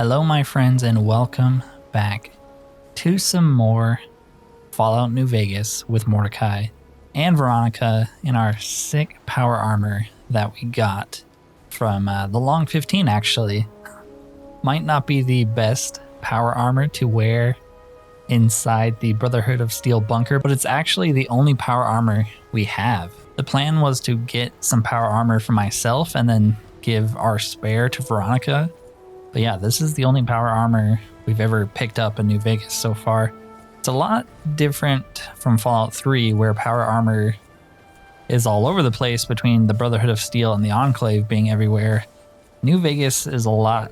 Hello, my friends, and welcome back to some more Fallout New Vegas with Mordecai and Veronica in our sick power armor that we got from the Long 15, actually. Might not be the best power armor to wear inside the Brotherhood of Steel bunker, but it's actually the only power armor we have. The plan was to get some power armor for myself and then give our spare to Veronica. But yeah, this is the only power armor we've ever picked up in New Vegas so far. It's a lot different from Fallout 3, where power armor is all over the place between the Brotherhood of Steel and the Enclave being everywhere. New Vegas is a lot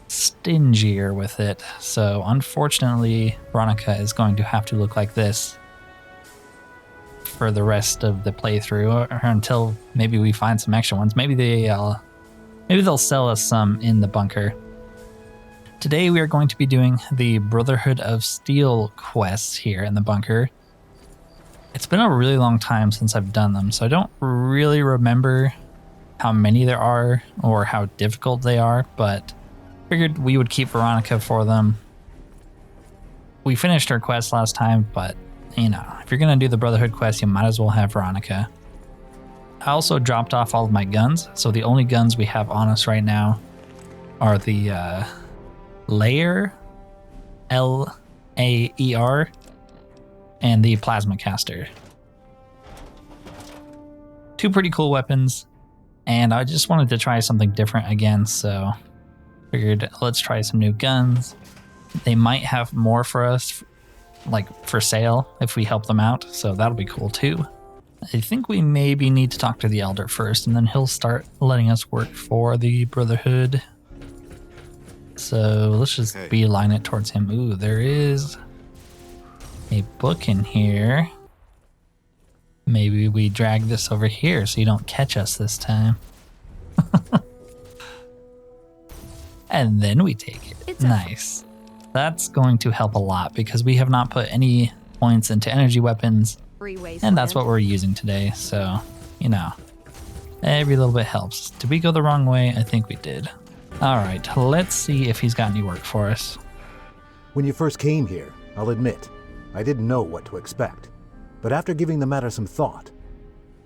stingier with it, so unfortunately, Veronica is going to have to look like this for the rest of the playthrough, or until maybe we find some extra ones. Maybe they'll sell us some in the bunker. Today we are going to be doing the Brotherhood of Steel quests here in the bunker. It's been a really long time since I've done them, so I don't really remember how many there are or how difficult they are, but figured we would keep Veronica for them. We finished our quest last time, but you know, if you're going to do the Brotherhood quest, you might as well have Veronica. I also dropped off all of my guns, so the only guns we have on us right now are the Layer, L-A-E-R, and the Plasma Caster. Two pretty cool weapons, and I just wanted to try something different again, so figured let's try some new guns. They might have more for us, like for sale, if we help them out, so that'll be cool too. I think we maybe need to talk to the Elder first, and then he'll start letting us work for the Brotherhood. So let's just beeline it towards him. Ooh, there is a book in here. Maybe we drag this over here so you don't catch us this time. And then we take it. Nice. That's going to help a lot because we have not put any points into energy weapons. And that's what we're using today. So, you know, every little bit helps. Did we go the wrong way? I think we did. All right, let's see if he's got any work for us. When you first came here, I'll admit, I didn't know what to expect. But after giving the matter some thought,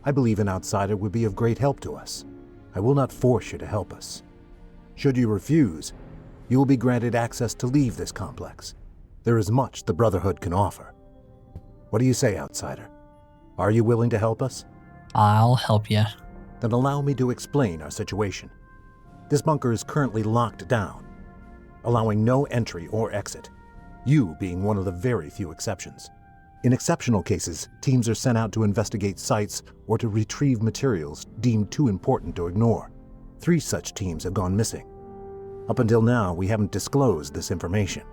I believe an outsider would be of great help to us. I will not force you to help us. Should you refuse, you will be granted access to leave this complex. There is much the Brotherhood can offer. What do you say, outsider? Are you willing to help us? I'll help you. Then allow me to explain our situation. This bunker is currently locked down, allowing no entry or exit, you being one of the very few exceptions. In exceptional cases, teams are sent out to investigate sites or to retrieve materials deemed too important to ignore. 3 such teams have gone missing. Up until now, we haven't disclosed this information.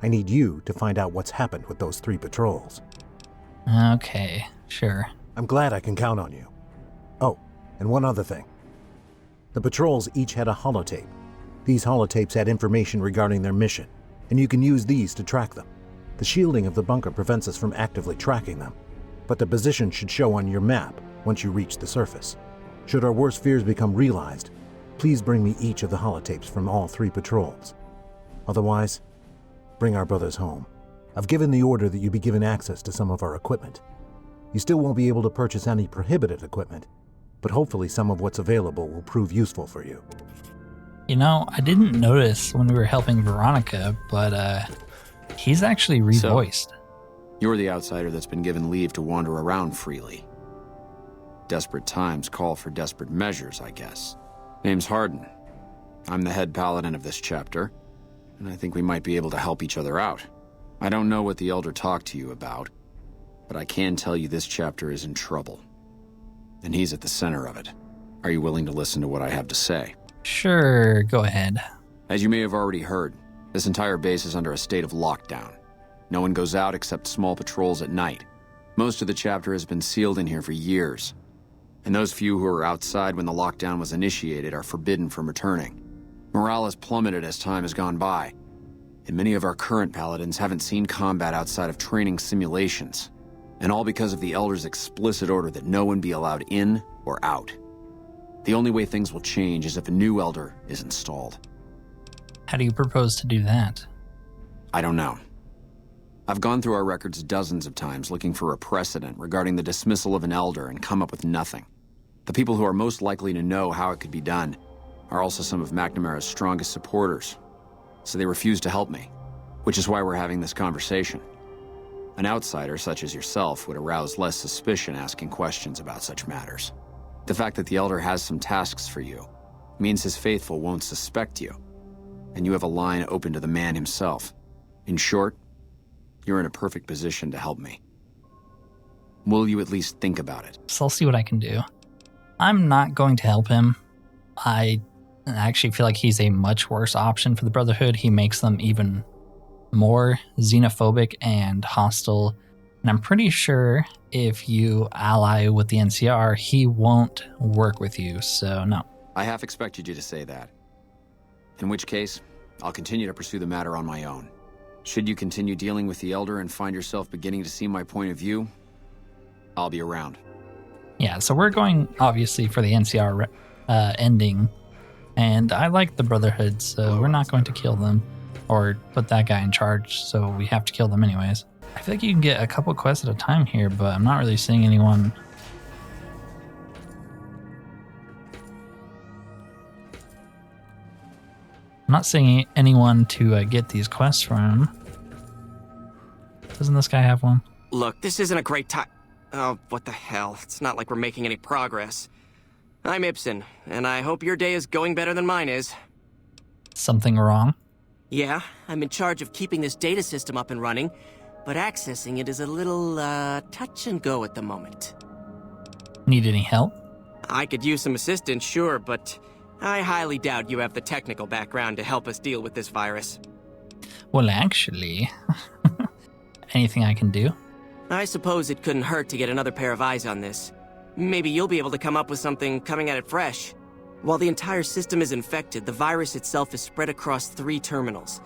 I need you to find out what's happened with those 3 patrols. Okay, sure. I'm glad I can count on you. Oh, and one other thing. The patrols each had a holotape. These holotapes had information regarding their mission, and you can use these to track them. The shielding of the bunker prevents us from actively tracking them, but the position should show on your map once you reach the surface. Should our worst fears become realized, please bring me each of the holotapes from all 3 patrols. Otherwise, bring our brothers home. I've given the order that you be given access to some of our equipment. You still won't be able to purchase any prohibited equipment, but hopefully some of what's available will prove useful for you. You know, I didn't notice when we were helping Veronica, but he's actually revoiced. So, you're the outsider that's been given leave to wander around freely. Desperate times call for desperate measures, I guess. Name's Hardin. I'm the head paladin of this chapter, and I think we might be able to help each other out. I don't know what the Elder talked to you about, but I can tell you this chapter is in trouble. And he's at the center of it. Are you willing to listen to what I have to say? Sure, go ahead. As you may have already heard, this entire base is under a state of lockdown. No one goes out except small patrols at night. Most of the chapter has been sealed in here for years. And those few who were outside when the lockdown was initiated are forbidden from returning. Morale has plummeted as time has gone by. And many of our current paladins haven't seen combat outside of training simulations. And all because of the Elder's explicit order that no one be allowed in or out. The only way things will change is if a new Elder is installed. How do you propose to do that? I don't know. I've gone through our records dozens of times looking for a precedent regarding the dismissal of an elder and come up with nothing. The people who are most likely to know how it could be done are also some of McNamara's strongest supporters, so they refuse to help me, which is why we're having this conversation. An outsider such as yourself would arouse less suspicion asking questions about such matters. The fact that the elder has some tasks for you means his faithful won't suspect you, and you have a line open to the man himself. In short, you're in a perfect position to help me. Will you at least think about it? So I'll see what I can do. I'm not going to help him. I actually feel like he's a much worse option for the Brotherhood. He makes them even more xenophobic and hostile. And I'm pretty sure if you ally with the NCR, he won't work with you. So no. I half expected you to say that. In which case, I'll continue to pursue the matter on my own. Should you continue dealing with the Elder and find yourself beginning to see my point of view, I'll be around. Yeah, so we're going, obviously, for the NCR ending. And I like the Brotherhood, so we're not going to kill them or put that guy in charge, so we have to kill them anyways. I feel like you can get a couple quests at a time here, but I'm not really seeing anyone. I'm not seeing anyone to get these quests from. Doesn't this guy have one? Look, this isn't a great time. Oh, what the hell. It's not like we're making any progress. I'm Ibsen, and I hope your day is going better than mine is. Something wrong? Yeah, I'm in charge of keeping this data system up and running, but accessing it is a little, touch and go at the moment. Need any help? I could use some assistance, sure, but I highly doubt you have the technical background to help us deal with this virus. Well, actually, anything I can do? I suppose it couldn't hurt to get another pair of eyes on this. Maybe you'll be able to come up with something coming at it fresh. While the entire system is infected, the virus itself is spread across 3 terminals.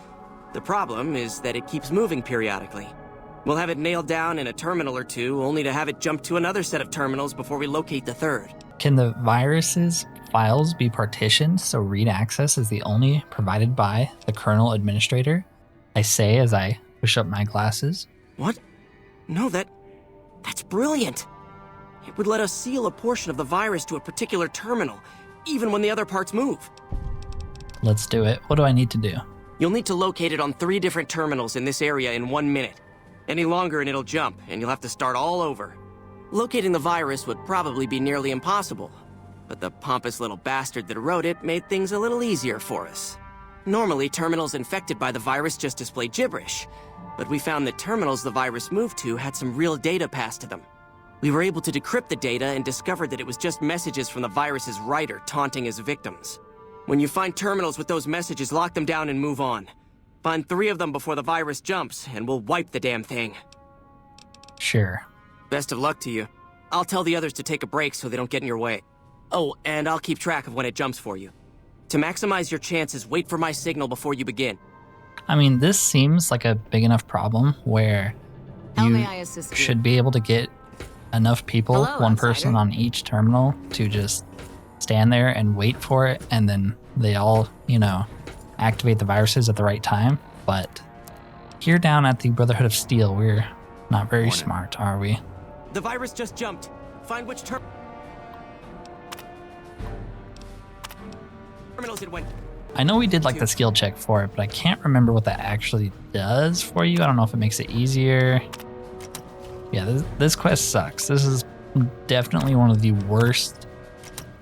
The problem is that it keeps moving periodically. We'll have it nailed down in a terminal or 2, only to have it jump to another set of terminals before we locate the 3rd. Can the virus's files be partitioned so read access is the only provided by the kernel administrator? I say as I push up my glasses. What? No, that's brilliant. It would let us seal a portion of the virus to a particular terminal, even when the other parts move. Let's do it. What do I need to do? You'll need to locate it on 3 different terminals in this area in 1 minute. Any longer and it'll jump, and you'll have to start all over. Locating the virus would probably be nearly impossible, but the pompous little bastard that wrote it made things a little easier for us. Normally, terminals infected by the virus just display gibberish, but we found that terminals the virus moved to had some real data passed to them. We were able to decrypt the data and discovered that it was just messages from the virus's writer taunting his victims. When you find terminals with those messages, lock them down and move on. Find 3 of them before the virus jumps, and we'll wipe the damn thing. Sure. Best of luck to you. I'll tell the others to take a break so they don't get in your way. Oh, and I'll keep track of when it jumps for you. To maximize your chances, wait for my signal before you begin. I mean, this seems like a big enough problem where you lmao should be able to get enough people, Hello, one outsider. person on each terminal, to just stand there and wait for it, and then they all, activate the viruses at the right time. But here down at the Brotherhood of Steel, we're not very smart, are we? The virus just jumped. Find which terminals it went. I know we did like the skill check for it, but I can't remember what that actually does for you. I don't know if it makes it easier. Yeah, this quest sucks. This is definitely one of the worst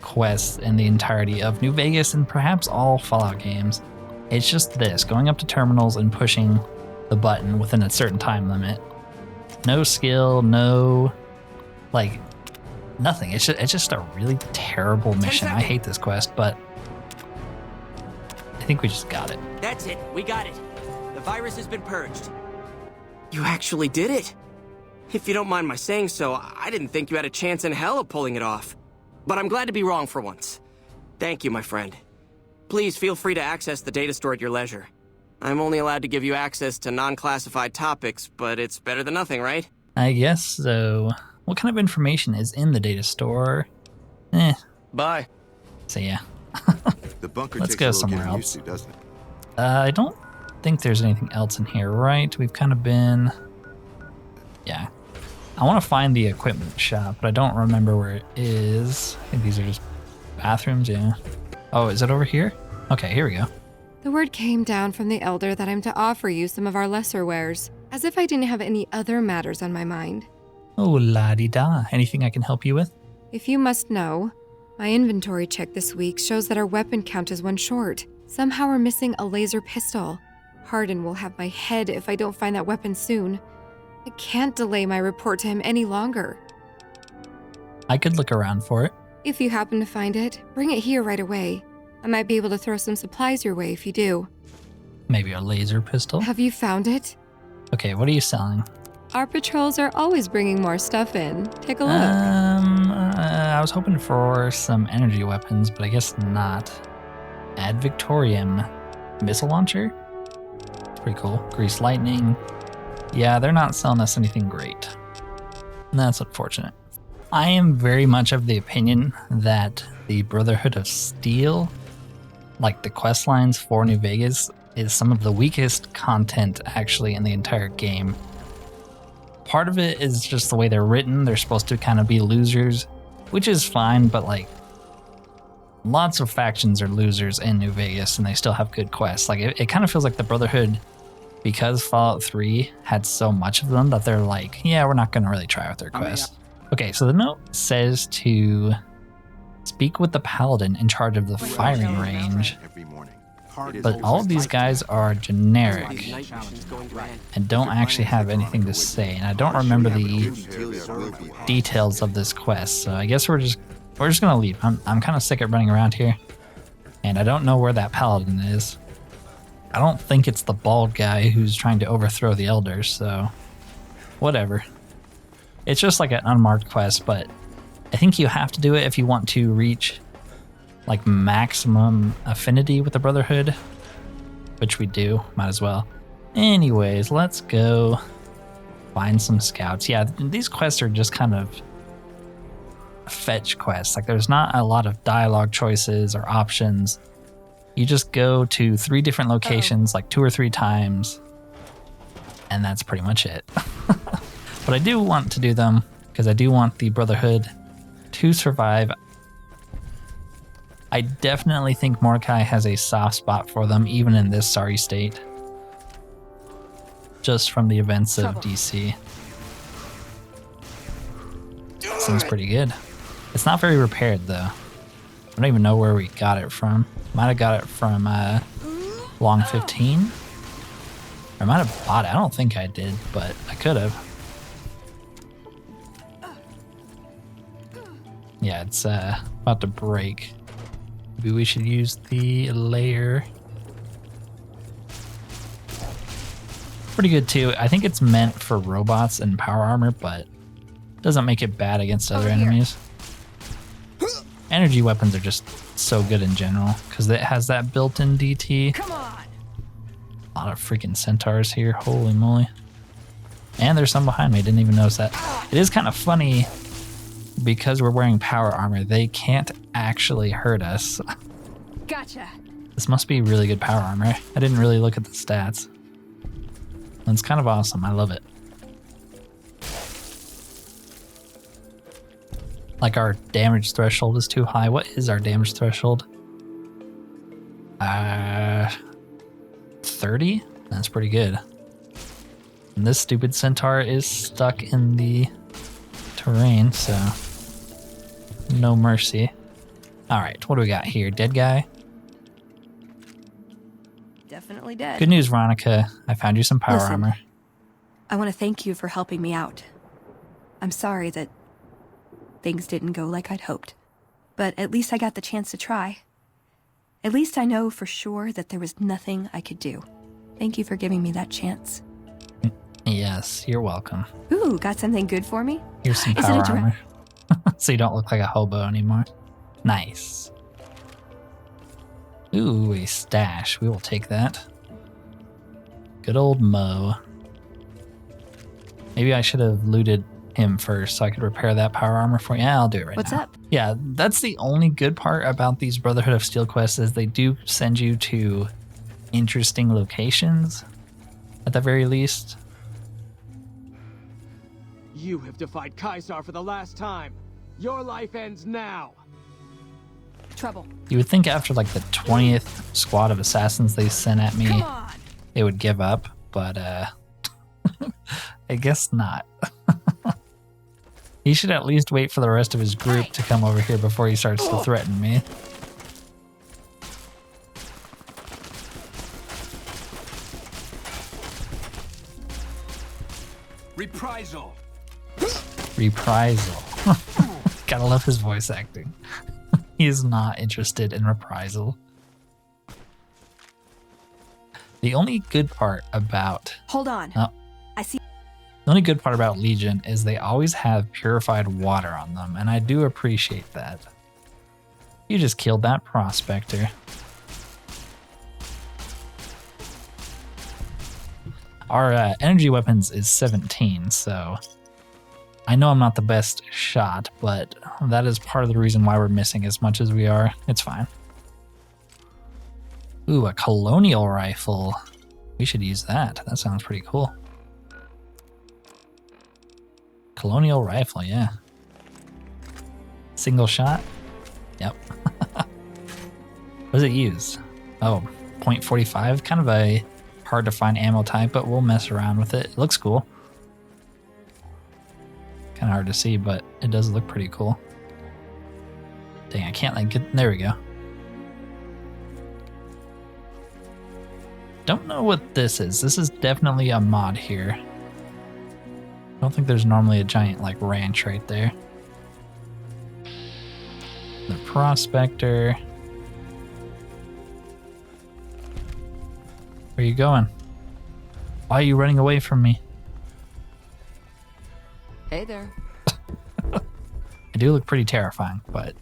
quests in the entirety of New Vegas and perhaps all Fallout games. It's just this, going up to terminals and pushing the button within a certain time limit. No skill, no, nothing. It's just a really terrible mission. I hate this quest, but I think we just got it. That's it. We got it. The virus has been purged. You actually did it. If you don't mind my saying so, I didn't think you had a chance in hell of pulling it off. But I'm glad to be wrong for once. Thank you, my friend. Please feel free to access the data store at your leisure. I'm only allowed to give you access to non-classified topics, but it's better than nothing, right? I guess so. What kind of information is in the data store? Bye. So yeah. The bunker Let's takes go a little somewhere getting else. used to, doesn't it? I don't think there's anything else in here, right? We've kind of been... Yeah. I want to find the equipment shop, but I don't remember where it is. I think these are just bathrooms, yeah. Oh, is it over here? Okay, here we go. The word came down from the Elder that I'm to offer you some of our lesser wares, as if I didn't have any other matters on my mind. Oh, la-di-da. Anything I can help you with? If you must know, my inventory check this week shows that our weapon count is one short. Somehow we're missing a laser pistol. Hardin will have my head if I don't find that weapon soon. I can't delay my report to him any longer. I could look around for it. If you happen to find it, bring it here right away. I might be able to throw some supplies your way if you do. Maybe a laser pistol? Have you found it? Okay, what are you selling? Our patrols are always bringing more stuff in. Take a look. I was hoping for some energy weapons, but I guess not. Ad Victorium missile launcher? It's pretty cool. Grease lightning. Yeah, they're not selling us anything great. And that's unfortunate. I am very much of the opinion that the Brotherhood of Steel, like the quest lines for New Vegas, is some of the weakest content actually in the entire game. Part of it is just the way they're written. They're supposed to kind of be losers, which is fine, but like lots of factions are losers in New Vegas and they still have good quests. Like it kind of feels like the Brotherhood, because Fallout 3 had so much of them, that they're like, yeah, we're not going to really try with their quests. Okay, so the note says to speak with the paladin in charge of the firing range. But all of these guys are generic and don't actually have anything to say. And I don't remember the details of this quest, so I guess we're just gonna leave. I'm kind of sick of running around here, and I don't know where that paladin is. I don't think it's the bald guy who's trying to overthrow the elders, so whatever. It's just like an unmarked quest, but I think you have to do it if you want to reach like maximum affinity with the Brotherhood, which we do, might as well. Anyways, let's go find some scouts. Yeah, these quests are just kind of fetch quests. Like there's not a lot of dialogue choices or options. You just go to 3 different locations like 2 or 3 times, and that's pretty much it. But I do want to do them because I do want the Brotherhood to survive. I definitely think Mordecai has a soft spot for them, even in this sorry state. Just from the events of DC. Seems pretty good. It's not very repaired, though. I don't even know where we got it from. Might have got it from Long 15. Or I might have bought it. I don't think I did, but I could have. Yeah, it's about to break. Maybe we should use the layer. Pretty good too. I think it's meant for robots and power armor, but doesn't make it bad against other enemies. Energy weapons are just so good in general because it has that built-in DT. Come on. A lot of freaking centaurs here. Holy moly. And there's some behind me. Didn't even notice that. It is kind of funny because we're wearing power armor. They can't actually hurt us. Gotcha. This must be really good power armor. I didn't really look at the stats. It's kind of awesome. I love it. Like our damage threshold is too high. What is our damage threshold? 30? That's pretty good. And this stupid centaur is stuck in the terrain, so no mercy. All right, what do we got here? Dead guy? Definitely dead. Good news, Veronica. I found you some power Listen, armor. I want to thank you for helping me out. I'm sorry that things didn't go like I'd hoped, but at least I got the chance to try. At least I know for sure that there was nothing I could do. Thank you for giving me that chance. Yes, you're welcome. Ooh, got something good for me? Here's some Is it power a direct- armor. So you don't look like a hobo anymore. Nice. Ooh, a stash. We will take that. Good old Mo. Maybe I should have looted him first so I could repair that power armor for you. Yeah, I'll do it right What's now. up? Yeah, that's the only good part about these Brotherhood of Steel quests is they do send you to interesting locations, at the very least. You have defied Caesar for the last time. Your life ends now. Trouble. You would think after like the 20th squad of assassins they sent at me, Come on. they would give up, but I guess not. He should at least wait for the rest of his group to come over here before he starts to threaten me. Reprisal. Reprisal. Gotta love his voice acting. He is not interested in reprisal. The only good part about... Hold on. Oh. I see. The only good part about Legion is they always have purified water on them, and I do appreciate that. You just killed that prospector. Our energy weapons is 17, so I know I'm not the best shot, but that is part of the reason why we're missing as much as we are. It's fine. Ooh, a colonial rifle. We should use that. That sounds pretty cool. Colonial rifle, yeah. Single shot? Yep. What does it use? Oh, .45, kind of a hard to find ammo type, but we'll mess around with it. It looks cool. Kind of hard to see, but it does look pretty cool. Dang, I can't like get, there we go. Don't know what this is. This is definitely a mod here. I don't think there's normally a giant like ranch right there. The prospector. Where are you going? Why are you running away from me? Hey there. I do look pretty terrifying, but...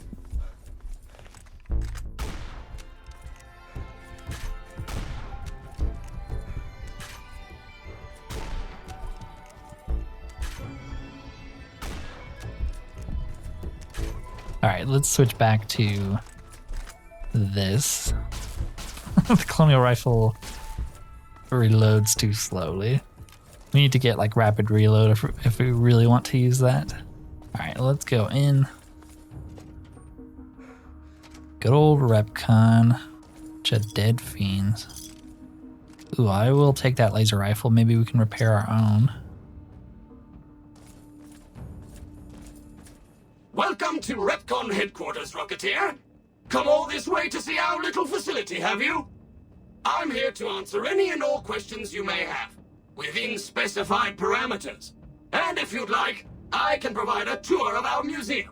Alright, let's switch back to this. The colonial rifle reloads too slowly. We need to get like rapid reload if we really want to use that. Alright, let's go in. Good old Repconn. Bunch of dead fiends. Ooh, I will take that laser rifle. Maybe we can repair our own. Welcome to Repconn Headquarters, Rocketeer. Come all this way to see our little facility, have you? I'm here to answer any and all questions you may have, within specified parameters. And if you'd like, I can provide a tour of our museum.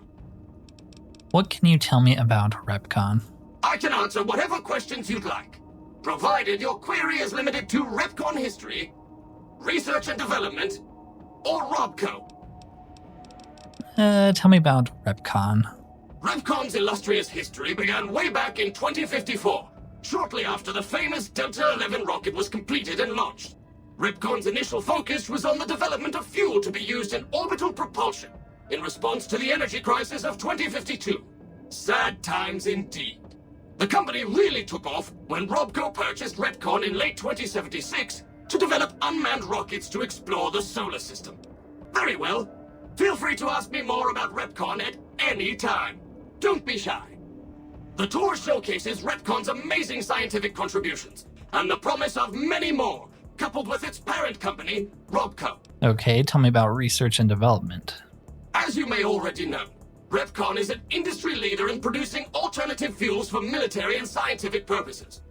What can you tell me about Repconn? I can answer whatever questions you'd like, provided your query is limited to Repconn history, research and development, or Robco. Tell me about Repconn. Repconn's illustrious history began way back in 2054, shortly after the famous Delta 11 rocket was completed and launched. Repconn's initial focus was on the development of fuel to be used in orbital propulsion, in response to the energy crisis of 2052. Sad times indeed. The company really took off when Robco purchased Repconn in late 2076 to develop unmanned rockets to explore the solar system. Very well. Feel free to ask me more about Repconn at any time. Don't be shy. The tour showcases Repconn's amazing scientific contributions, and the promise of many more, coupled with its parent company, Robco. Okay, tell me about research and development. As you may already know, Repconn is an industry leader in producing alternative fuels for military and scientific purposes.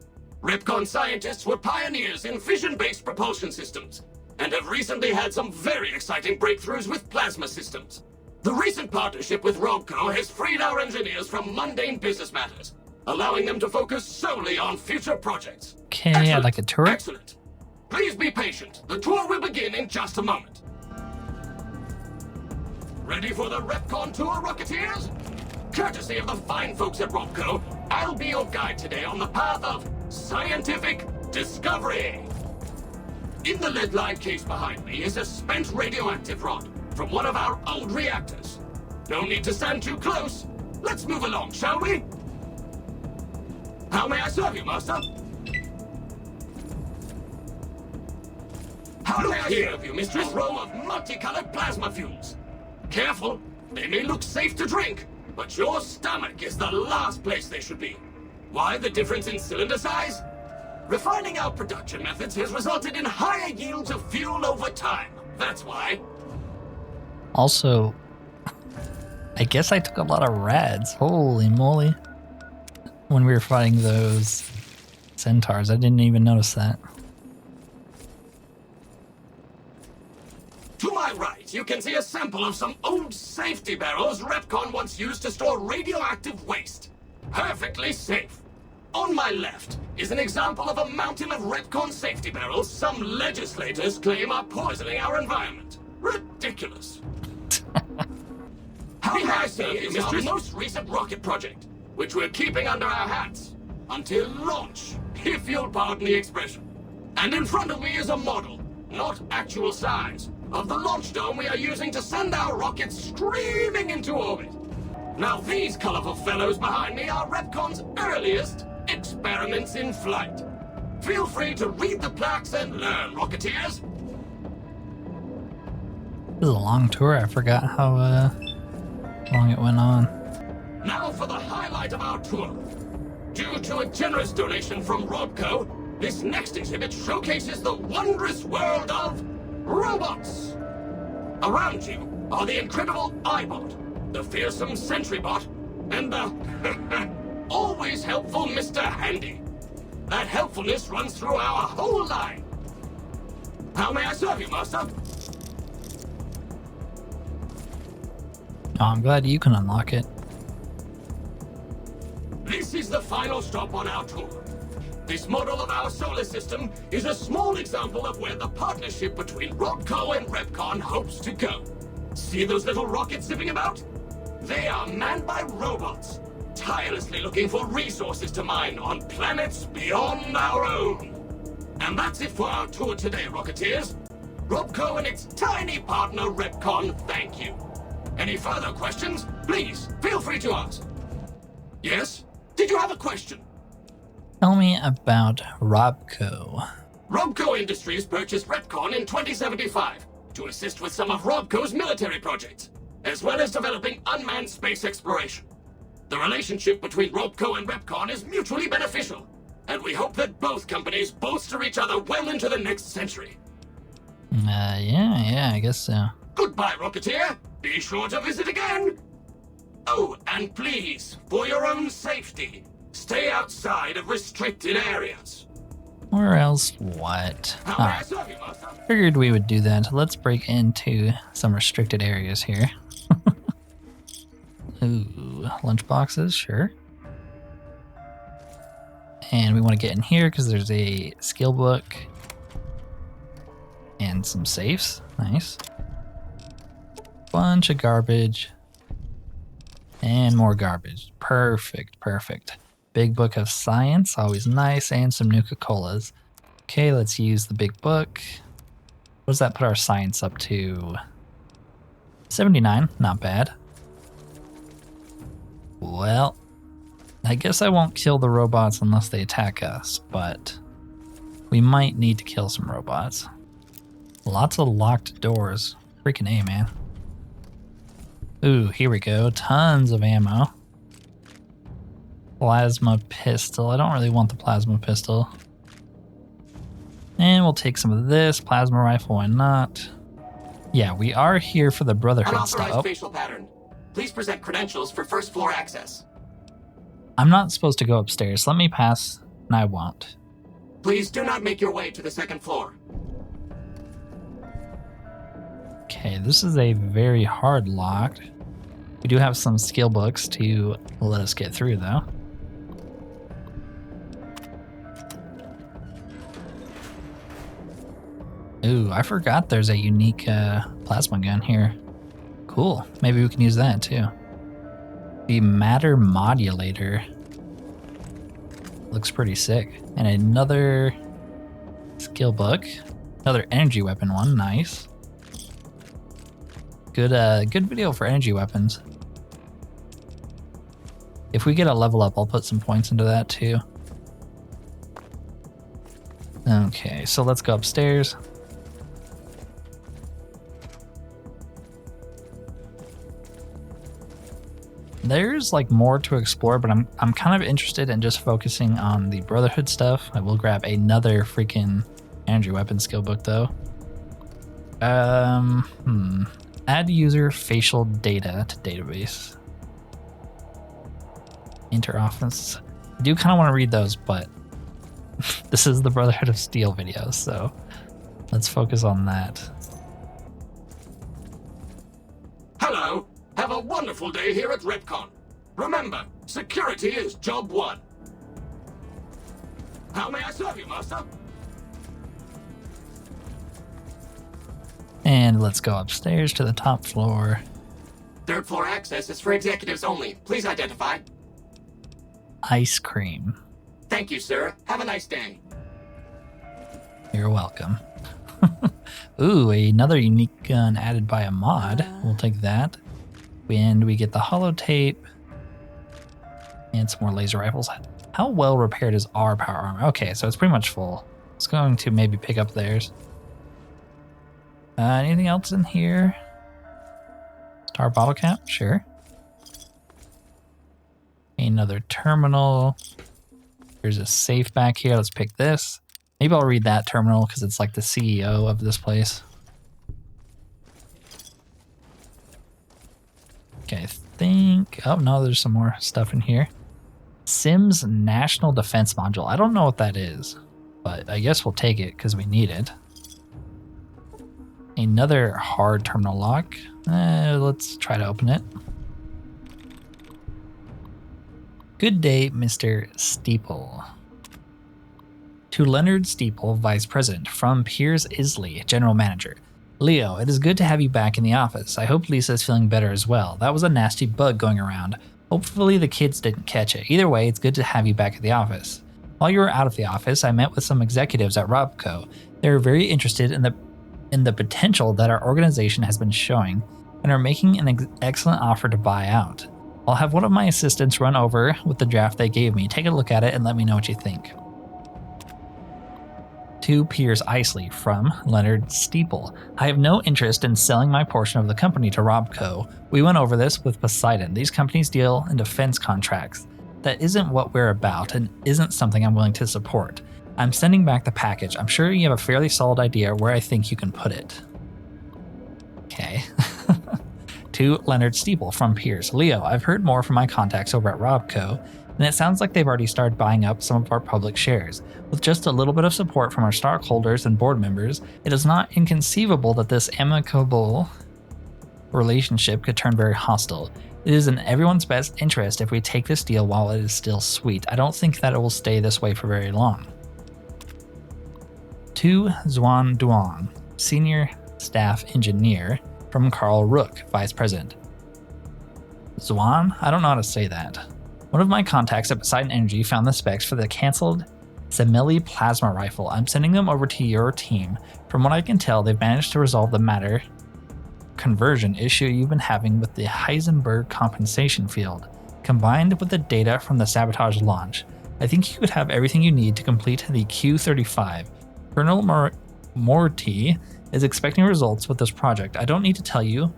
Repconn scientists were pioneers in fission-based propulsion systems, and have recently had some very exciting breakthroughs with plasma systems. The recent partnership with Robco has freed our engineers from mundane business matters, allowing them to focus solely on future projects. Okay, Excellent. I'd like a tour. Excellent. Please be patient. The tour will begin in just a moment. Ready for the Repconn tour, Rocketeers? Courtesy of the fine folks at Robco, I'll be your guide today on the path of scientific discovery. In the lead-lined case behind me is a spent radioactive rod from one of our old reactors. No need to stand too close. Let's move along, shall we? How may I serve you, Master? How may I serve you, mistress? Row of multicolored plasma fuels. Careful, they may look safe to drink, but your stomach is the last place they should be. Why the difference in cylinder size? Refining our production methods has resulted in higher yields of fuel over time. That's why. Also, I guess I took a lot of rads. Holy moly. When we were fighting those centaurs, I didn't even notice that. To my right, you can see a sample of some old safety barrels Repconn once used to store radioactive waste. Perfectly safe. On my left is an example of a mountain of Repconn safety barrels some legislators claim are poisoning our environment. Ridiculous. How may I say is our most recent rocket project, which we're keeping under our hats until launch, if you'll pardon the expression. And in front of me is a model, not actual size, of the launch dome we are using to send our rockets screaming into orbit. Now these colorful fellows behind me are Repconn's earliest experiments in flight. Feel free to read the plaques and learn, Rocketeers. This is a long tour. I forgot how long it went on. Now for the highlight of our tour. Due to a generous donation from Robco, this next exhibit showcases the wondrous world of robots. Around you are the incredible iBot, the fearsome SentryBot, and the always helpful Mr. Handy. That helpfulness runs through our whole line. How may I serve you, Master? Oh, I'm glad you can unlock it. This is the final stop on our tour. This model of our solar system is a small example of where the partnership between Robco and Repconn hopes to go. See those little rockets zipping about? They are manned by robots, tirelessly looking for resources to mine on planets beyond our own. And that's it for our tour today, Rocketeers. Robco and its tiny partner Repconn thank you. Any further questions? Please, feel free to ask. Yes? Did you have a question? Tell me about Robco. Robco Industries purchased Repconn in 2075 to assist with some of Robco's military projects, as well as developing unmanned space exploration. The relationship between Robco and Repconn is mutually beneficial, and we hope that both companies bolster each other well into the next century. Yeah, I guess so. Goodbye, Rocketeer. Be sure to visit again. Oh, and please, for your own safety, stay outside of restricted areas. Where else? What? How may I Alright, serve you, Master? figured we would do that. Let's break into some restricted areas here. Ooh, lunchboxes, sure. And we want to get in here because there's a skill book and some safes. Nice. Bunch of garbage. And more garbage. Perfect. Big book of science, always nice, and some Nuka-Colas. Okay, let's use the big book. What does that put our science up to? 79, not bad. Well, I guess I won't kill the robots unless they attack us, but we might need to kill some robots. Lots of locked doors. Freaking A, man. Ooh, here we go. Tons of ammo. Plasma pistol. I don't really want the plasma pistol. And we'll take some of this. Plasma rifle, why not? Yeah, we are here for the Brotherhood stuff. Unauthorized facial pattern. Please present credentials for first floor access. I'm not supposed to go upstairs. Let me pass, and I won't. Please do not make your way to the second floor. Okay, this is a very hard lock. We do have some skill books to let us get through, though. Ooh, I forgot there's a unique plasma gun here. Cool. Maybe we can use that, too. The matter modulator. Looks pretty sick. And another skill book. Another energy weapon one. Nice. Good video for energy weapons. If we get a level up, I'll put some points into that too. Okay, so let's go upstairs. There's like more to explore, but I'm kind of interested in just focusing on the Brotherhood stuff. I will grab another freaking energy weapon skill book though. Add user facial data to database. Interoffice. I do kind of want to read those, but this is the Brotherhood of Steel video, so let's focus on that. Hello. Have a wonderful day here at Repconn. Remember, security is job one. How may I serve you, Master? And let's go upstairs to the top floor. Third floor access is for executives only. Please identify. Ice cream. Thank you, sir. Have a nice day. You're welcome. Ooh, another unique gun added by a mod. We'll take that. And we get the holotape. And some more laser rifles. How well repaired is our power armor? Okay, so it's pretty much full. It's going to maybe pick up theirs. Anything else in here? Star bottle cap? Sure. Another terminal. There's a safe back here. Let's pick this. Maybe I'll read that terminal because it's like the CEO of this place. Okay, I think... Oh, no, there's some more stuff in here. Sims National Defense Module. I don't know what that is, but I guess we'll take it because we need it. Another hard terminal lock. Let's try to open it. Good day, Mr. Steeple. To Leonard Steeple, Vice President, from Piers Isley, General Manager. Leo, it is good to have you back in the office. I hope Lisa is feeling better as well. That was a nasty bug going around. Hopefully the kids didn't catch it. Either way, it's good to have you back at the office. While you were out of the office, I met with some executives at Robco. They were very interested in the potential that our organization has been showing and are making an excellent offer to buy out. I'll have one of my assistants run over with the draft they gave me. Take a look at it and let me know what you think. To Piers Isley from Leonard Steeple. I have no interest in selling my portion of the company to Robco. We went over this with Poseidon. These companies deal in defense contracts. That isn't what we're about and isn't something I'm willing to support. I'm sending back the package. I'm sure you have a fairly solid idea where I think you can put it. Okay. To Leonard Steeple from Piers. Leo, I've heard more from my contacts over at Robco, and it sounds like they've already started buying up some of our public shares. With just a little bit of support from our stockholders and board members, it is not inconceivable that this amicable relationship could turn very hostile. It is in everyone's best interest if we take this deal while it is still sweet. I don't think that it will stay this way for very long. To Xuan Duong, Senior Staff Engineer, from Carl Rook, Vice President. Xuan? I don't know how to say that. One of my contacts at Poseidon Energy found the specs for the cancelled Semeli plasma rifle. I'm sending them over to your team. From what I can tell, they've managed to resolve the matter conversion issue you've been having with the Heisenberg compensation field. Combined with the data from the sabotage launch, I think you could have everything you need to complete the Q-35. Colonel Morty is expecting results with this project. I don't need to tell you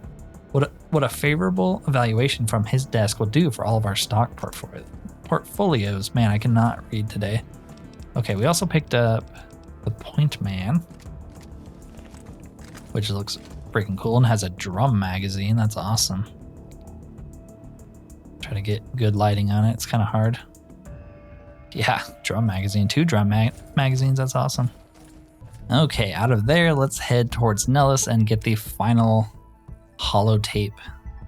what a favorable evaluation from his desk will do for all of our stock portfolios. Man, I cannot read today. Okay, we also picked up the Point Man, which looks freaking cool and has a drum magazine. That's awesome. Try to get good lighting on it. It's kind of hard. Yeah, drum magazine. 2 drum magazines. That's awesome. Okay, out of there, let's head towards Nellis and get the final holotape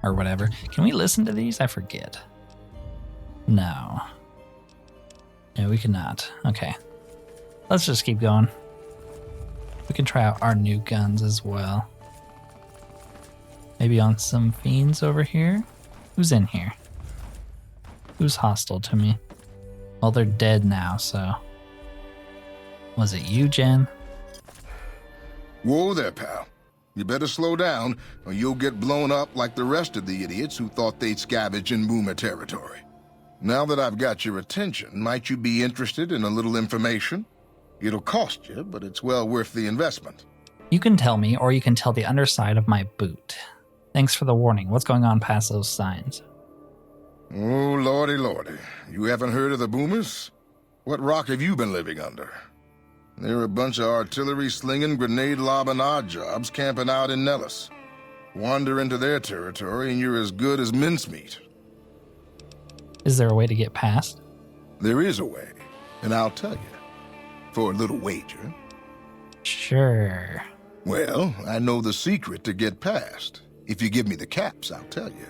or whatever. Can we listen to these? I forget. No. No, we cannot. Okay. Let's just keep going. We can try out our new guns as well. Maybe on some fiends over here. Who's in here? Who's hostile to me? Well, they're dead now, so... Was it you, Jen? Whoa there, pal. You better slow down, or you'll get blown up like the rest of the idiots who thought they'd scavenge in Boomer territory. Now that I've got your attention, might you be interested in a little information? It'll cost you, but it's well worth the investment. You can tell me, or you can tell the underside of my boot. Thanks for the warning. What's going on past those signs? Oh, lordy, lordy. You haven't heard of the boomers? What rock have you been living under? They're a bunch of artillery-slinging, grenade-lobbing odd jobs camping out in Nellis. Wander into their territory and you're as good as mincemeat. Is there a way to get past? There is a way, and I'll tell you. For a little wager. Sure. Well, I know the secret to get past. If you give me the caps, I'll tell you.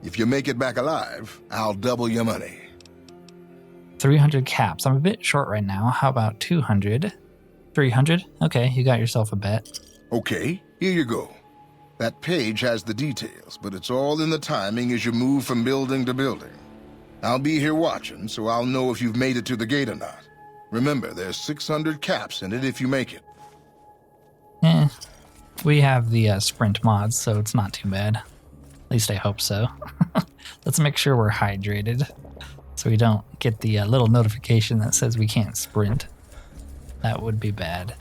If you make it back alive, I'll double your money. 300 caps. I'm a bit short right now. How about 200? 300? Okay, you got yourself a bet. Okay, here you go. That page has the details, but it's all in the timing as you move from building to building. I'll be here watching, so I'll know if you've made it to the gate or not. Remember, there's 600 caps in it if you make it. We have the sprint mods, so it's not too bad. At least I hope so. Let's make sure we're hydrated, so we don't get the little notification that says we can't sprint. That would be bad.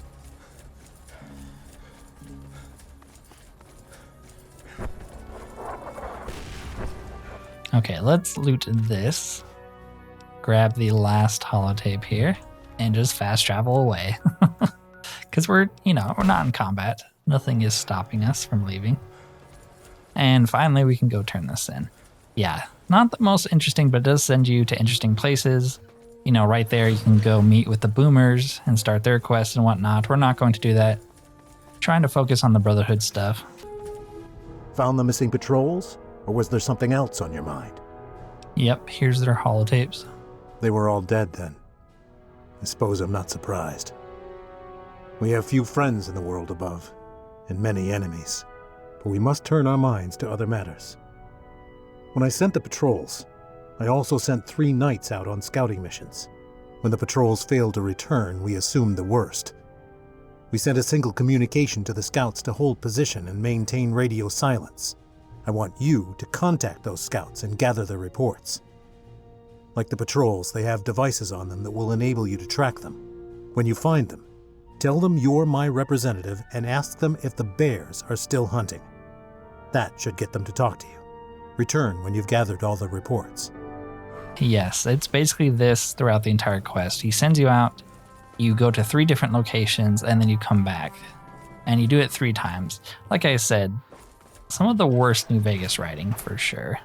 Okay, let's loot this. Grab the last holotape here and just fast travel away. Because we're not in combat. Nothing is stopping us from leaving. And finally, we can go turn this in. Yeah, not the most interesting, but it does send you to interesting places. Right there, you can go meet with the boomers and start their quests and whatnot. We're not going to do that. Trying to focus on the Brotherhood stuff. Found the missing patrols? Or was there something else on your mind? Yep, here's their holotapes. They were all dead then. I suppose I'm not surprised. We have few friends in the world above, and many enemies, but we must turn our minds to other matters. When I sent the patrols, I also sent 3 knights out on scouting missions. When the patrols failed to return, we assumed the worst. We sent a single communication to the scouts to hold position and maintain radio silence. I want you to contact those scouts and gather their reports. Like the patrols, they have devices on them that will enable you to track them. When you find them, tell them you're my representative and ask them if the bears are still hunting. That should get them to talk to you. Return when you've gathered all the reports. Yes, it's basically this throughout the entire quest. He sends you out, you go to 3 different locations, and then you come back. And you do it 3 times. Like I said, some of the worst New Vegas writing, for sure.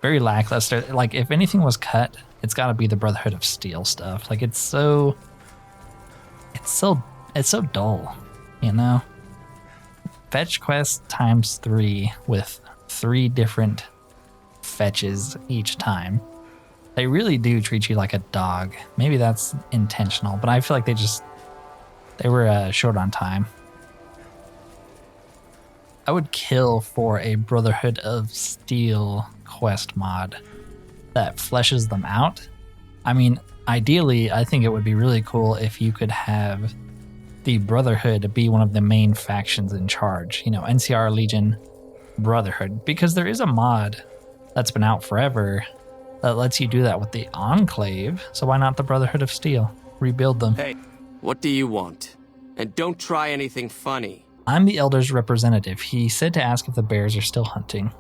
Very lackluster. Like, if anything was cut, it's got to be the Brotherhood of Steel stuff. Like, it's so dull, Fetch quest times 3 with 3 different fetches each time. They really do treat you like a dog. Maybe that's intentional, but I feel like they were short on time. I would kill for a Brotherhood of Steel quest mod that fleshes them out. I mean, ideally, I think it would be really cool if you could have the Brotherhood be one of the main factions in charge. NCR, Legion, Brotherhood. Because there is a mod that's been out forever that lets you do that with the Enclave. So why not the Brotherhood of Steel? Rebuild them. Hey, what do you want? And don't try anything funny. I'm the Elder's representative. He said to ask if the bears are still hunting.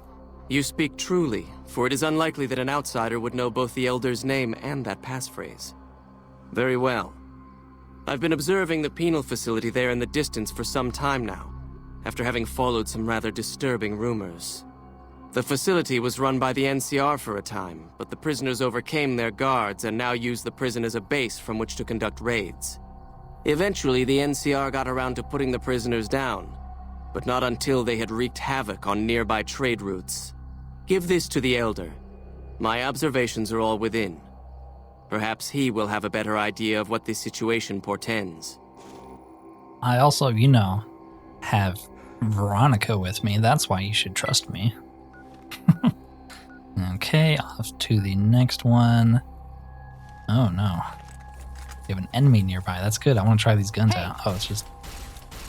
You speak truly, for it is unlikely that an outsider would know both the Elder's name and that passphrase. Very well. I've been observing the penal facility there in the distance for some time now, after having followed some rather disturbing rumors. The facility was run by the NCR for a time, but the prisoners overcame their guards and now use the prison as a base from which to conduct raids. Eventually, the NCR got around to putting the prisoners down, but not until they had wreaked havoc on nearby trade routes. Give this to the Elder. My observations are all within. Perhaps he will have a better idea of what this situation portends. I also, have Veronica with me. That's why you should trust me. Okay, off to the next one. Oh no. You have an enemy nearby. That's good. I want to try these guns out. Oh, it's just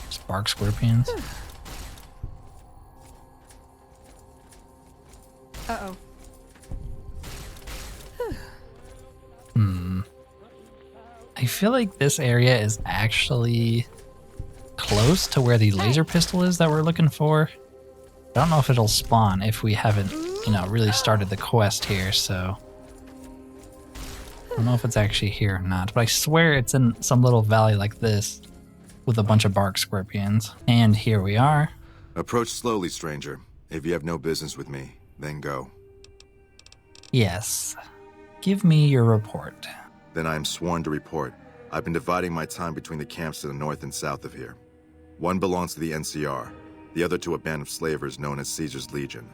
spark scorpions. Uh-oh. I feel like this area is actually close to where the laser pistol is that we're looking for. I don't know if it'll spawn if we haven't really started the quest here, so I don't know if it's actually here or not, but I swear it's in some little valley like this with a bunch of bark scorpions. And here we are. Approach slowly, stranger. If you have no business with me, then go. Yes. Give me your report. Then I am sworn to report. I've been dividing my time between the camps to the north and south of here. One belongs to the NCR, the other to a band of slavers known as Caesar's Legion.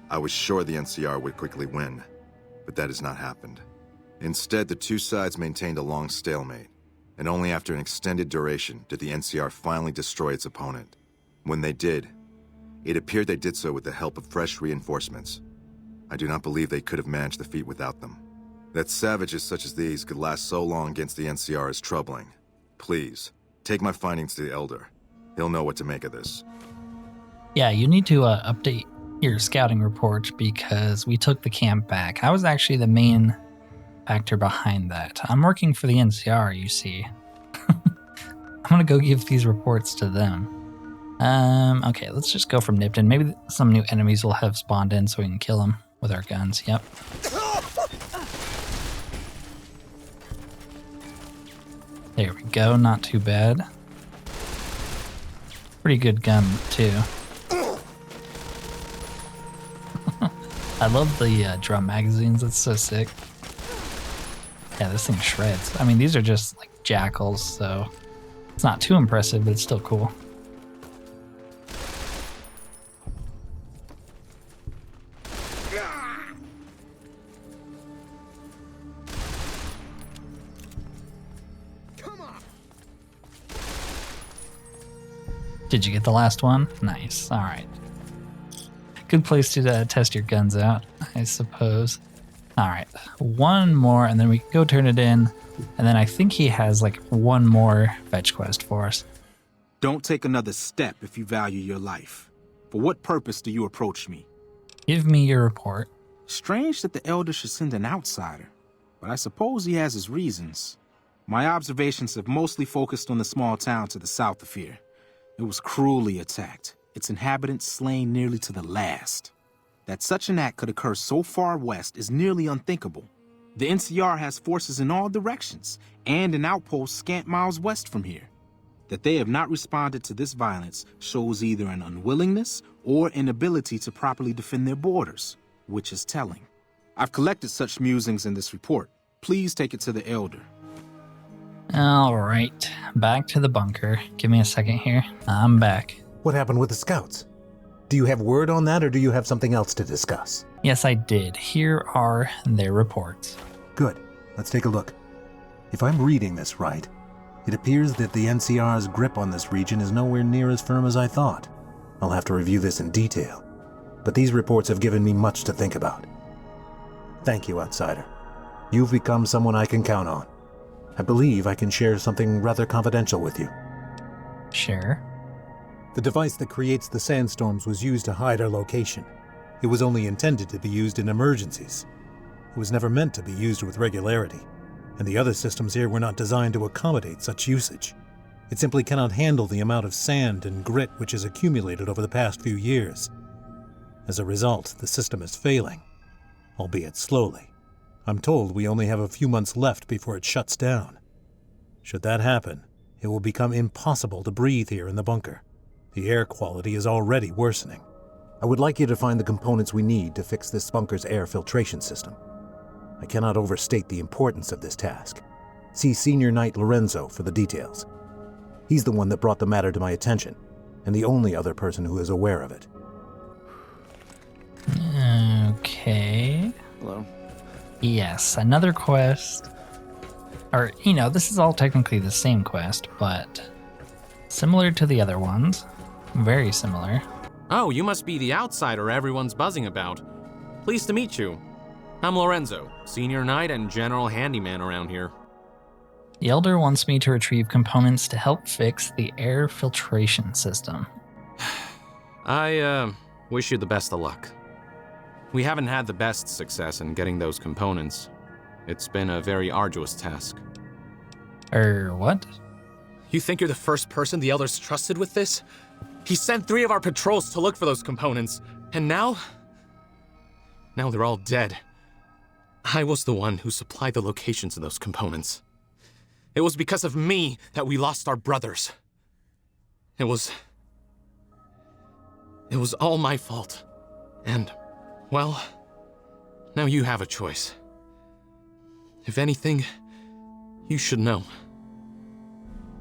I was sure the NCR would quickly win, but that has not happened. Instead, the two sides maintained a long stalemate, and only after an extended duration did the NCR finally destroy its opponent. When they did, it appeared they did so with the help of fresh reinforcements. I do not believe they could have managed the feat without them. That savages such as these could last so long against the NCR is troubling. Please, take my findings to the Elder. He'll know what to make of this. Yeah, you need to update your scouting report because we took the camp back. I was actually the main factor behind that. I'm working for the NCR, you see. I'm gonna go give these reports to them. Okay, let's just go from Nipton. Maybe some new enemies will have spawned in so we can kill them with our guns. Yep. There we go, not too bad. Pretty good gun, too. I love the drum magazines, it's so sick. Yeah, this thing shreds. I mean, these are just like jackals, so it's not too impressive, but it's still cool. Did you get the last one? Nice. All right. Good place to test your guns out, I suppose. All right. One more, and then we can go turn it in. And then I think he has like one more fetch quest for us. Don't take another step if you value your life. For what purpose do you approach me? Give me your report. Strange that the Elder should send an outsider, but I suppose he has his reasons. My observations have mostly focused on the small town to the south of here. It was cruelly attacked, its inhabitants slain nearly to the last. That such an act could occur so far west is nearly unthinkable. The NCR has forces in all directions, and an outpost scant miles west from here. That they have not responded to this violence shows either an unwillingness or inability to properly defend their borders, which is telling. I've collected such musings in this report. Please take it to the Elder. All right, back to the bunker. Give me a second here. I'm back. What happened with the scouts? Do you have word on that, or do you have something else to discuss? Yes, I did. Here are their reports. Good. Let's take a look. If I'm reading this right, it appears that the NCR's grip on this region is nowhere near as firm as I thought. I'll have to review this in detail, but these reports have given me much to think about. Thank you, Outsider. You've become someone I can count on. I believe I can share something rather confidential with you. Sure. The device that creates the sandstorms was used to hide our location. It was only intended to be used in emergencies. It was never meant to be used with regularity, and the other systems here were not designed to accommodate such usage. It simply cannot handle the amount of sand and grit which has accumulated over the past few years. As a result, the system is failing, albeit slowly. I'm told we only have a few months left before it shuts down. Should that happen, it will become impossible to breathe here in the bunker. The air quality is already worsening. I would like you to find the components we need to fix this bunker's air filtration system. I cannot overstate the importance of this task. See Senior Knight Lorenzo for the details. He's the one that brought the matter to my attention, and the only other person who is aware of it. Okay. Hello? Yes, another quest. Or, this is all technically the same quest, but similar to the other ones. Very similar. Oh, you must be the outsider everyone's buzzing about. Pleased to meet you. I'm Lorenzo, Senior Knight and General Handyman around here. The Elder wants me to retrieve components to help fix the air filtration system. I, wish you the best of luck. We haven't had the best success in getting those components. It's been a very arduous task. What? You think you're the first person the Elder's trusted with this? He sent 3 of our patrols to look for those components, and now? Now they're all dead. I was the one who supplied the locations of those components. It was because of me that we lost our brothers. It was all my fault. And, well, now you have a choice. If anything, you should know.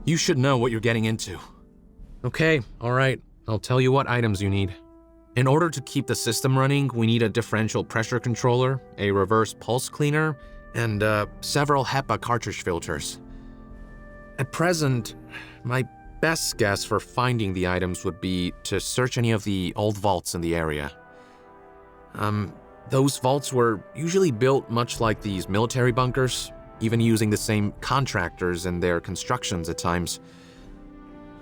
You should know what you're getting into. Okay, alright. I'll tell you what items you need. In order to keep the system running, we need a differential pressure controller, a reverse pulse cleaner, and several HEPA cartridge filters. At present, my best guess for finding the items would be to search any of the old vaults in the area. Those vaults were usually built much like these military bunkers, even using the same contractors in their constructions at times.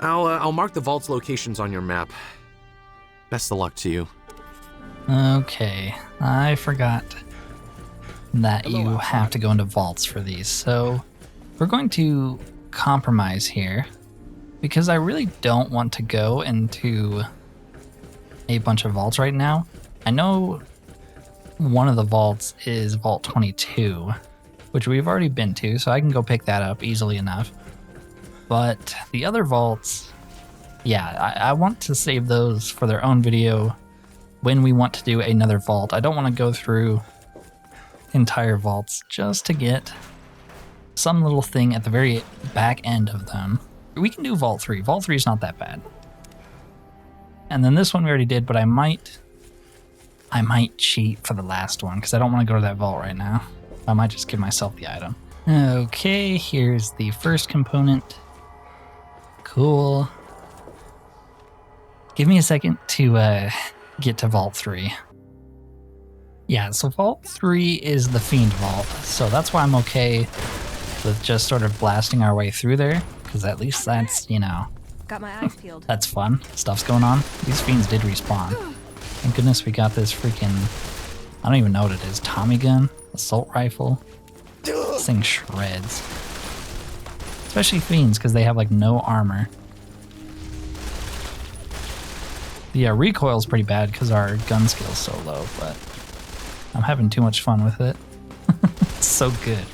I'll mark the vault's locations on your map. Best of luck to you. Okay, I forgot that you have to go into vaults for these, so we're going to compromise here because I really don't want to go into a bunch of vaults right now. I know one of the vaults is Vault 22, which we've already been to, so I can go pick that up easily enough. But the other vaults, yeah, I want to save those for their own video when we want to do another vault. I don't want to go through entire vaults just to get some little thing at the very back end of them. We can do Vault 3. Vault 3 is not that bad. And then this one we already did, but I might cheat for the last one because I don't want to go to that vault right now. I might just give myself the item. Okay, here's the first component. Cool. Give me a second to get to Vault 3. Yeah, so Vault 3 is the Fiend Vault, so that's why I'm okay with just sort of blasting our way through there, because at least that's, you know... Got my eyes peeled. That's fun. Stuff's going on. These Fiends did respawn. Thank goodness we got this freaking... I don't even know what it is. Tommy gun? Assault rifle? This thing shreds. Especially Fiends, because they have, like, no armor. Yeah, recoil's pretty bad because our gun skill's so low, but I'm having too much fun with it. It's so good.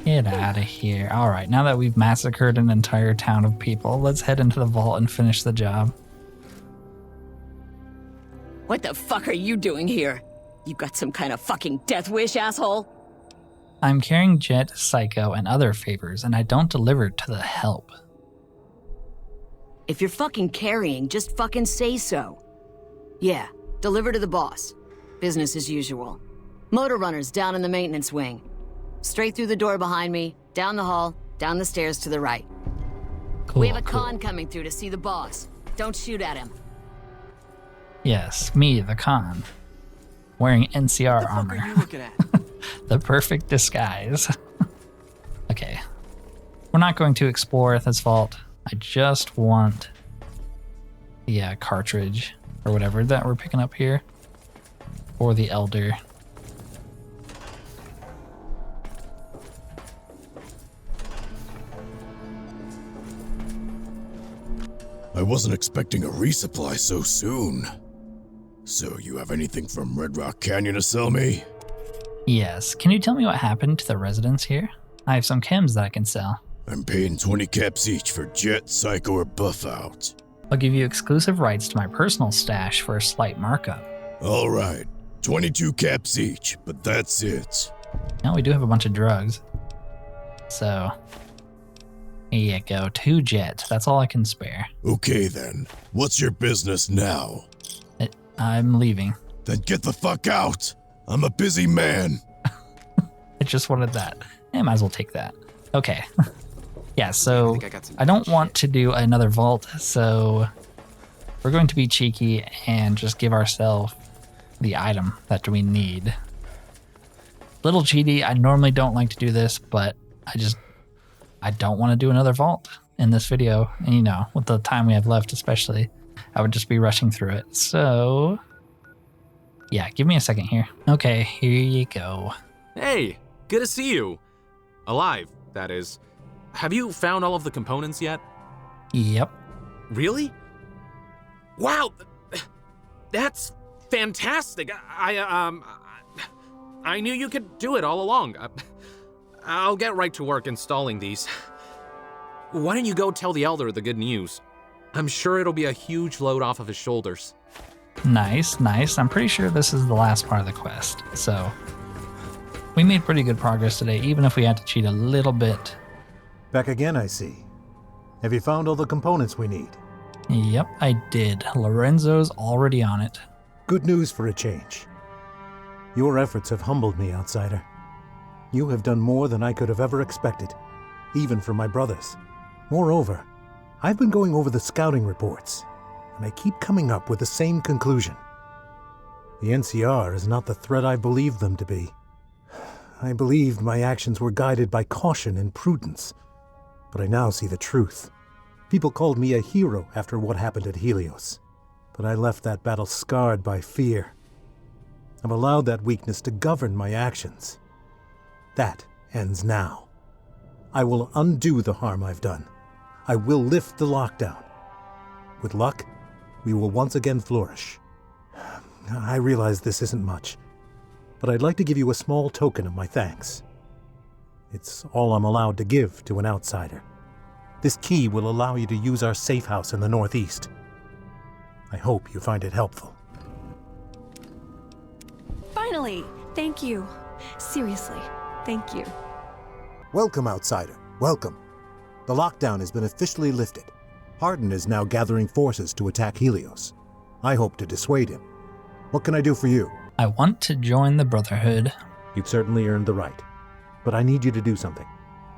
Get out of here. Alright, now that we've massacred an entire town of people, let's head into the vault and finish the job. What the fuck are you doing here? You got some kind of fucking death wish, asshole? I'm carrying Jet, Psycho, and other favors, and I don't deliver to the help. If you're fucking carrying, just fucking say so. Yeah, deliver to the boss. Business as usual. Motor runners down in the maintenance wing. Straight through the door behind me, down the hall, down the stairs to the right. Cool, we have a con coming through to see the boss. Don't shoot at him. Yes, me, the con. Wearing NCR armor. What the fuck are you looking at? The perfect disguise. Okay. We're not going to explore this vault. I just want the cartridge or whatever that we're picking up here for the Elder. I wasn't expecting a resupply so soon. So you have anything from Red Rock Canyon to sell me? Yes. Can you tell me what happened to the residents here? I have some chems that I can sell. I'm paying 20 caps each for Jet, Psycho, or Buff Out. I'll give you exclusive rights to my personal stash for a slight markup. Alright, 22 caps each, but that's it. Now we do have a bunch of drugs. So, here you go, 2 Jets. That's all I can spare. Okay then, what's your business now? I'm leaving. Then get the fuck out! I'm a busy man. I just wanted that. I might as well take that. Okay. Yeah, so I don't want to do another vault, so we're going to be cheeky and just give ourselves the item that we need. Little cheaty, I normally don't like to do this, but I don't want to do another vault in this video. And you know, with the time we have left especially, I would just be rushing through it. So, yeah, give me a second here. Okay, here you go. Hey, good to see you. Alive, that is. Have you found all of the components yet? Yep. Really? Wow, that's fantastic. I knew you could do it all along. I'll get right to work installing these. Why don't you go tell the Elder the good news? I'm sure it'll be a huge load off of his shoulders. Nice, nice. I'm pretty sure this is the last part of the quest, so we made pretty good progress today, even if we had to cheat a little bit. Back again, I see. Have you found all the components we need? Yep, I did. Lorenzo's already on it. Good news for a change. Your efforts have humbled me, outsider. You have done more than I could have ever expected, even from my brothers. Moreover, I've been going over the scouting reports, and I keep coming up with the same conclusion. The NCR is not the threat I believed them to be. I believed my actions were guided by caution and prudence, but I now see the truth. People called me a hero after what happened at Helios, but I left that battle scarred by fear. I've allowed that weakness to govern my actions. That ends now. I will undo the harm I've done. I will lift the lockdown. With luck, we will once again flourish. I realize this isn't much, but I'd like to give you a small token of my thanks. It's all I'm allowed to give to an outsider. This key will allow you to use our safe house in the Northeast. I hope you find it helpful. Finally! Thank you. Seriously, thank you. Welcome, outsider. Welcome. The lockdown has been officially lifted. Hardin is now gathering forces to attack Helios. I hope to dissuade him. What can I do for you? I want to join the Brotherhood. You've certainly earned the right. But I need you to do something.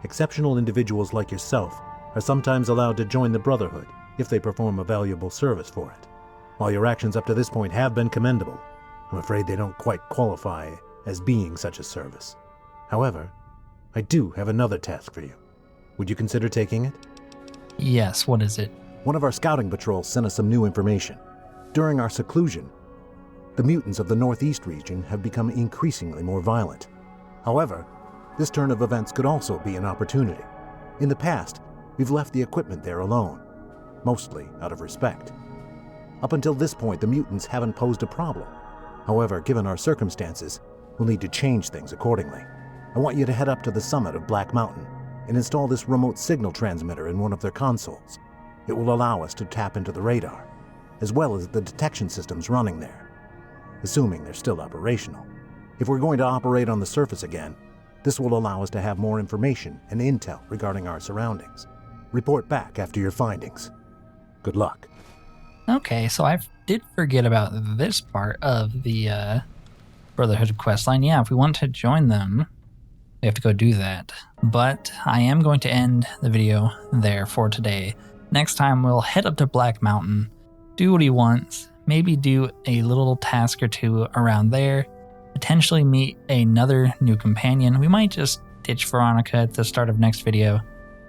Exceptional individuals like yourself are sometimes allowed to join the Brotherhood if they perform a valuable service for it. While your actions up to this point have been commendable, I'm afraid they don't quite qualify as being such a service. However, I do have another task for you. Would you consider taking it? Yes, what is it? One of our scouting patrols sent us some new information. During our seclusion, the mutants of the Northeast region have become increasingly more violent. However, this turn of events could also be an opportunity. In the past, we've left the equipment there alone, mostly out of respect. Up until this point, the mutants haven't posed a problem. However, given our circumstances, we'll need to change things accordingly. I want you to head up to the summit of Black Mountain and install this remote signal transmitter in one of their consoles. It will allow us to tap into the radar, as well as the detection systems running there, assuming they're still operational. If we're going to operate on the surface again, this will allow us to have more information and intel regarding our surroundings. Report back after your findings. Good luck. Okay, so I did forget about this part of the Brotherhood questline. Yeah, if we want to join them, we have to go do that. But I am going to end the video there for today. Next time, we'll head up to Black Mountain, do what he wants, maybe do a little task or two around there, potentially meet another new companion. We might just ditch Veronica at the start of next video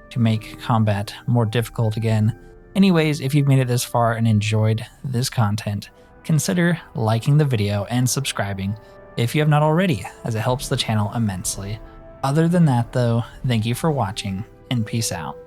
to make combat more difficult again. Anyways, if you've made it this far and enjoyed this content, consider liking the video and subscribing if you have not already, as it helps the channel immensely. Other than that though, thank you for watching and peace out.